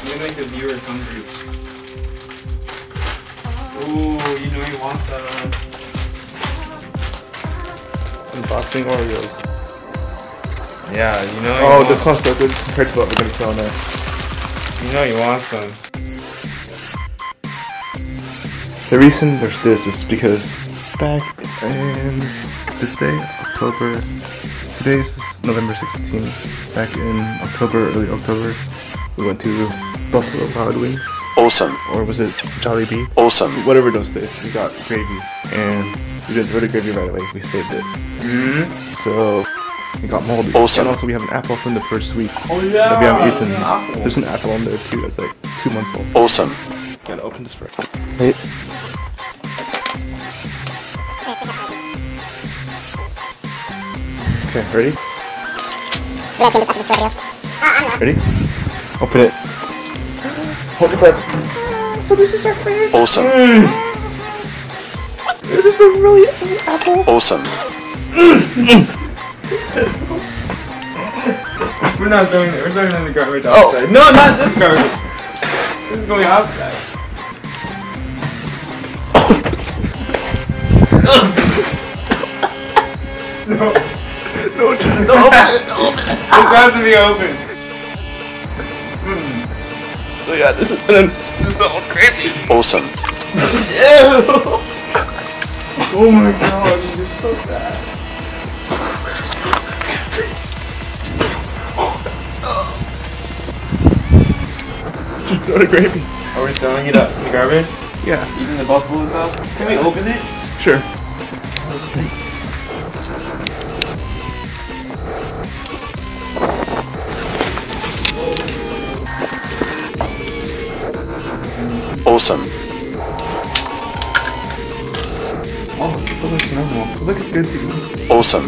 I'm gonna make the viewers hungry. Ooh, you know you want some. Unboxing Oreos. Yeah, you know you Oh, want this smells so good compared to what we're gonna smell next. You know you want some. The reason there's this is because back in this day, October, today is November 16th. Back in October, early October, we went to Buffalo Wild Wings. Awesome. Or was it Jollibee? Awesome. Whatever those days, we got gravy, and we didn't throw the gravy right away. We saved it. So it got moldy. Awesome. And also we have an apple from the first week Oh yeah. that we haven't eaten. There's an apple in there too that's like 2 months old. Awesome. Gotta open this first. Wait. Okay, ready? Ready? Open it. Hold your breath. So this is our favorite. Awesome. This is the really apple. Awesome. We're not throwing it. We're throwing it in the garbage outside. No, not this garbage. This is going outside. No. No, open it. This has to be open. So yeah, this is, and then just the whole gravy. Awesome. Oh my god, this is so bad. Throw the gravy. Are we throwing it up in the garbage? Yeah. Eating the buffalo sauce? Can we open it? Sure. Awesome. Oh, it looks normal. It looks good to me. Awesome.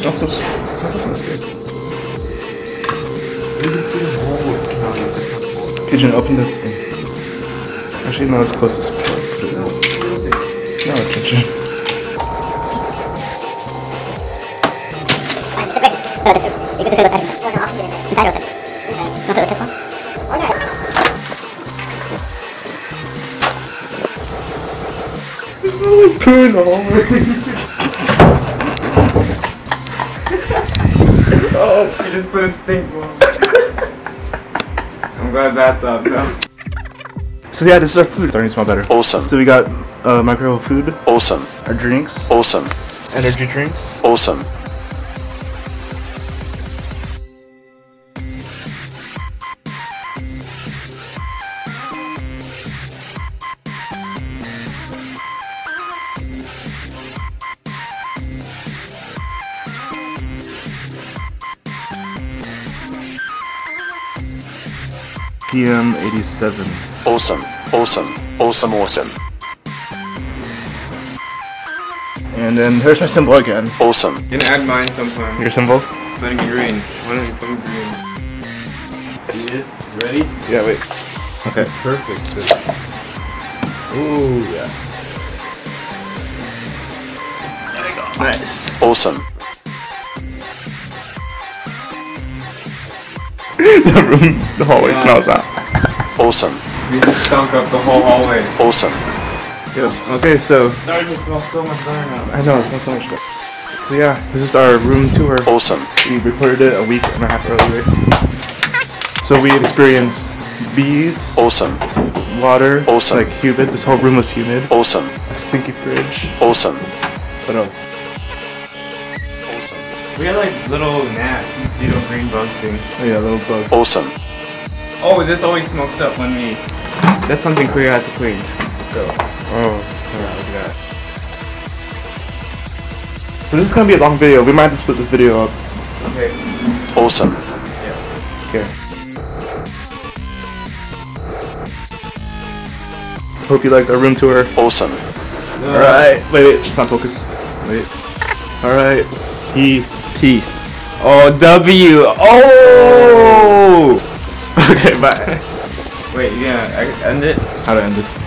Also smells good. Pigeon, open this thing. Actually, not as close as before. No, Pigeon. There's no poo in the hallway. Oh, you just put a stink bomb. I'm glad that's up though. So yeah, this is our food. It's starting to smell better. Awesome. So we got microwave food, Awesome. our drinks, Awesome. energy drinks. Awesome. PM 87. Awesome. Awesome. Awesome. Awesome. And then here's my symbol again. Awesome. You can add mine sometime. Your symbol? Putting green. Why don't you put green? See this? Ready? Yeah, wait. Okay. Perfect. Ooh, yeah. Nice. Awesome. The hallway smells out. Awesome. We just stunk up the whole hallway. Awesome. Good. Okay, so It's starting to smell so much better now. I know it smells so much good. So yeah, this is our room tour. Awesome. We recorded it a week and a half earlier. So we experienced bees, Awesome. water, Awesome. like humid. This whole room was humid. Awesome. A stinky fridge. Awesome. What else? Awesome. We had like little gnats, mosquito green bug things. Oh yeah, little bug. Awesome. Oh, this always smokes up when we... That's something Cleo has to clean. So, Oh. yeah, look at that. So this is gonna be a long video. We might have to split this video up. Okay. Awesome. Yeah. Okay. Hope you liked our room tour. Awesome. Alright. Wait, it's not focused. Wait. Alright. Peace. Peace. Oh, W. Oh! Okay, bye. Wait, you gonna end it? How to end this?